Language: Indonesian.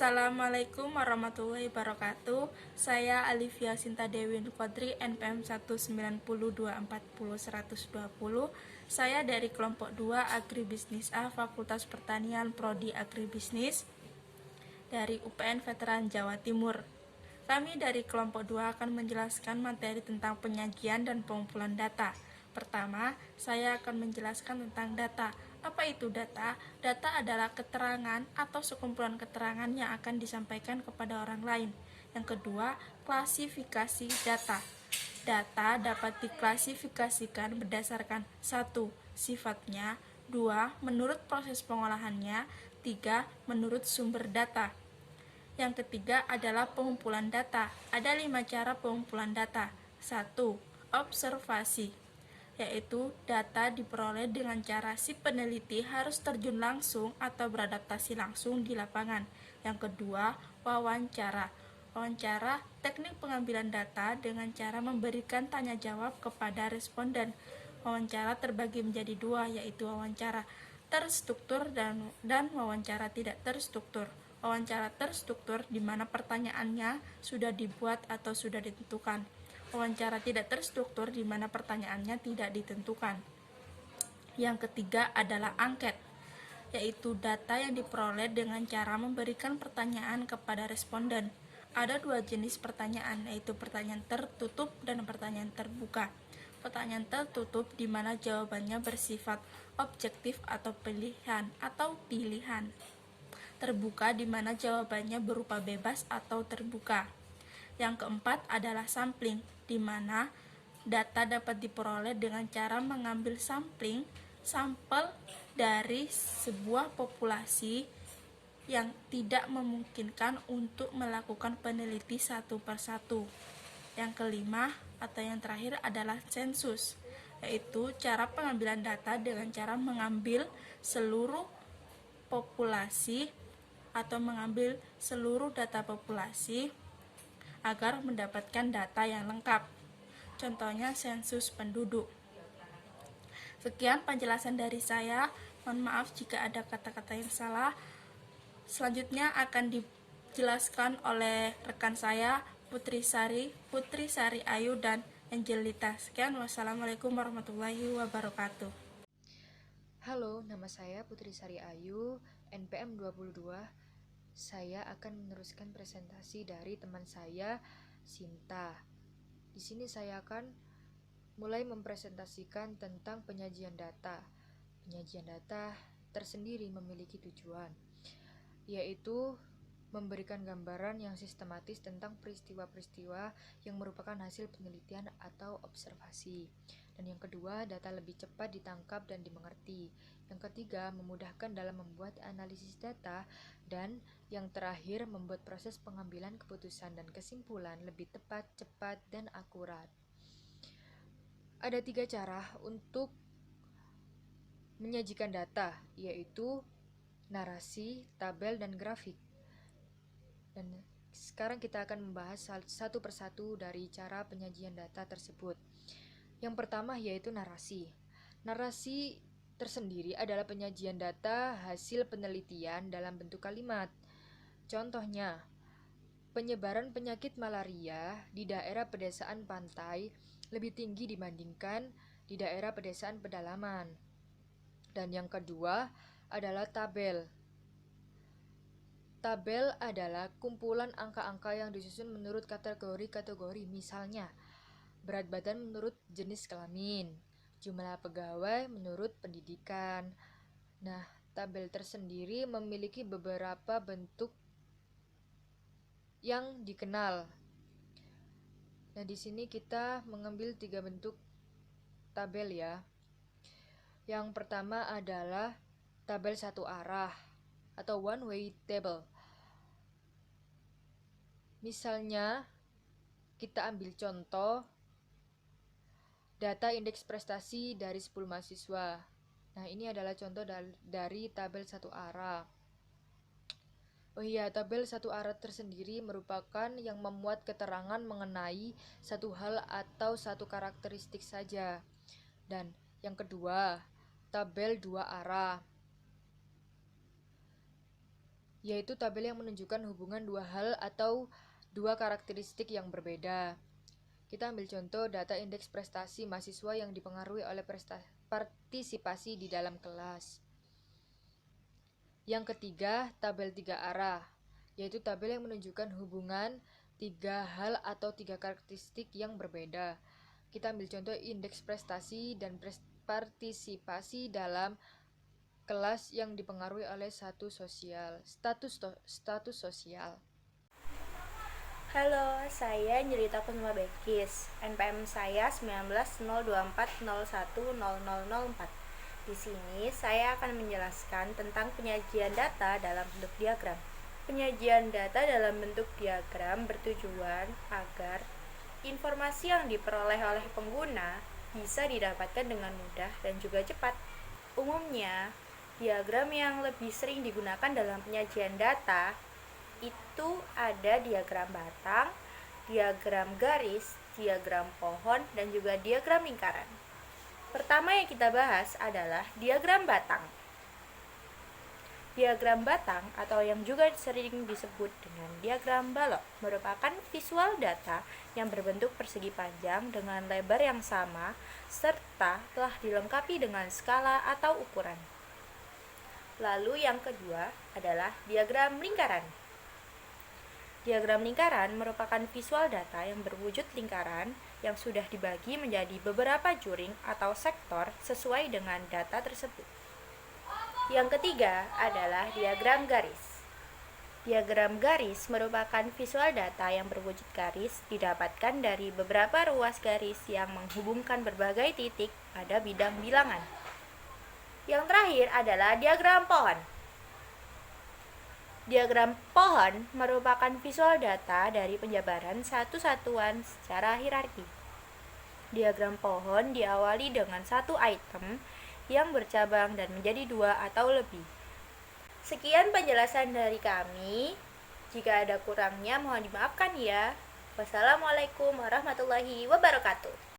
Assalamualaikum warahmatullahi wabarakatuh. Saya Alivia Sinta Dewi Nukodri, NPM 190240120. Saya dari kelompok 2 Agribisnis A, Fakultas Pertanian, Prodi Agribisnis dari UPN Veteran Jawa Timur. Kami dari kelompok 2 akan menjelaskan materi tentang penyajian dan pengumpulan data. Pertama, saya akan menjelaskan tentang data. Apa itu data? Data adalah keterangan atau sekumpulan keterangan yang akan disampaikan kepada orang lain. Yang kedua, klasifikasi data. Data dapat diklasifikasikan berdasarkan 1. Sifatnya, 2. Menurut proses pengolahannya, 3. Menurut sumber data. Yang ketiga adalah pengumpulan data. Ada 5 cara pengumpulan data. 1. Observasi, yaitu data diperoleh dengan cara si peneliti harus terjun langsung atau beradaptasi langsung di lapangan. Yang kedua, wawancara. Wawancara, teknik pengambilan data dengan cara memberikan tanya jawab kepada responden. Wawancara terbagi menjadi dua, yaitu wawancara terstruktur dan wawancara tidak terstruktur. Wawancara terstruktur di mana pertanyaannya sudah dibuat atau sudah ditentukan. Wawancara tidak terstruktur di mana pertanyaannya tidak ditentukan. Yang ketiga adalah angket, yaitu data yang diperoleh dengan cara memberikan pertanyaan kepada responden. Ada 2 jenis pertanyaan, yaitu pertanyaan tertutup dan pertanyaan terbuka. Pertanyaan tertutup di mana jawabannya bersifat objektif atau pilihan. Terbuka di mana jawabannya berupa bebas atau terbuka. Yang keempat adalah sampling, di mana data dapat diperoleh dengan cara mengambil sampel dari sebuah populasi yang tidak memungkinkan untuk melakukan peneliti satu persatu. Yang kelima atau yang terakhir adalah sensus, yaitu cara pengambilan data dengan cara mengambil seluruh populasi atau mengambil seluruh data populasi agar mendapatkan data yang lengkap. Contohnya sensus penduduk. Sekian penjelasan dari saya. Mohon maaf jika ada kata-kata yang salah. Selanjutnya akan dijelaskan oleh rekan saya Putri Sari Ayu dan Angelita. Sekian, wassalamualaikum warahmatullahi wabarakatuh. Halo, nama saya Putri Sari Ayu, NPM 22. Saya akan meneruskan presentasi dari teman saya, Sinta. Di sini saya akan mulai mempresentasikan tentang penyajian data. Penyajian data tersendiri memiliki tujuan, yaitu memberikan gambaran yang sistematis tentang peristiwa-peristiwa yang merupakan hasil penelitian atau observasi. Dan yang kedua, data lebih cepat ditangkap dan dimengerti. Yang ketiga, memudahkan dalam membuat analisis data. Dan yang terakhir, membuat proses pengambilan keputusan dan kesimpulan lebih tepat, cepat, dan akurat. Ada 3 cara untuk menyajikan data, yaitu narasi, tabel, dan grafik. Dan sekarang kita akan membahas satu persatu dari cara penyajian data tersebut. Yang pertama yaitu narasi. Narasi tersendiri adalah penyajian data hasil penelitian dalam bentuk kalimat. Contohnya, penyebaran penyakit malaria di daerah pedesaan pantai lebih tinggi dibandingkan di daerah pedesaan pedalaman. Dan yang kedua adalah tabel. Tabel adalah kumpulan angka-angka yang disusun menurut kategori-kategori, misalnya berat badan menurut jenis kelamin, jumlah pegawai menurut pendidikan. Nah, tabel tersendiri memiliki beberapa bentuk yang dikenal. Nah, di sini kita mengambil 3 bentuk tabel ya. Yang pertama adalah tabel satu arah atau one way table. Misalnya, kita ambil contoh data indeks prestasi dari 10 mahasiswa. Nah, ini adalah contoh dari tabel satu arah. Oh iya, tabel satu arah tersendiri merupakan yang memuat keterangan mengenai satu hal atau satu karakteristik saja. Dan yang kedua, tabel dua arah. yaitu tabel yang menunjukkan hubungan dua hal atau dua karakteristik yang berbeda. Kita ambil contoh data indeks prestasi mahasiswa yang dipengaruhi oleh partisipasi di dalam kelas. Yang ketiga, tabel 3 arah, yaitu tabel yang menunjukkan hubungan tiga hal atau tiga karakteristik yang berbeda. Kita ambil contoh indeks prestasi dan partisipasi dalam kelas yang dipengaruhi oleh status sosial. Halo, saya Nyerita Kusuma Bekis. NPM saya 190240100004. Di sini saya akan menjelaskan tentang penyajian data dalam bentuk diagram. Penyajian data dalam bentuk diagram bertujuan agar informasi yang diperoleh oleh pengguna bisa didapatkan dengan mudah dan juga cepat. Umumnya, diagram yang lebih sering digunakan dalam penyajian data itu ada diagram batang, diagram garis, diagram pohon, dan juga diagram lingkaran. Pertama yang kita bahas adalah diagram batang. Diagram batang atau yang juga sering disebut dengan diagram balok merupakan visual data yang berbentuk persegi panjang dengan lebar yang sama serta telah dilengkapi dengan skala atau ukuran. Lalu yang kedua adalah diagram lingkaran. Diagram lingkaran merupakan visual data yang berwujud lingkaran yang sudah dibagi menjadi beberapa juring atau sektor sesuai dengan data tersebut. Yang ketiga adalah diagram garis. Diagram garis merupakan visual data yang berwujud garis didapatkan dari beberapa ruas garis yang menghubungkan berbagai titik pada bidang bilangan. Yang terakhir adalah diagram pohon. Diagram pohon merupakan visual data dari penjabaran satu satuan secara hierarki. Diagram pohon diawali dengan satu item yang bercabang dan menjadi dua atau lebih. Sekian penjelasan dari kami. Jika ada kurangnya mohon dimaafkan ya. Wassalamualaikum warahmatullahi wabarakatuh.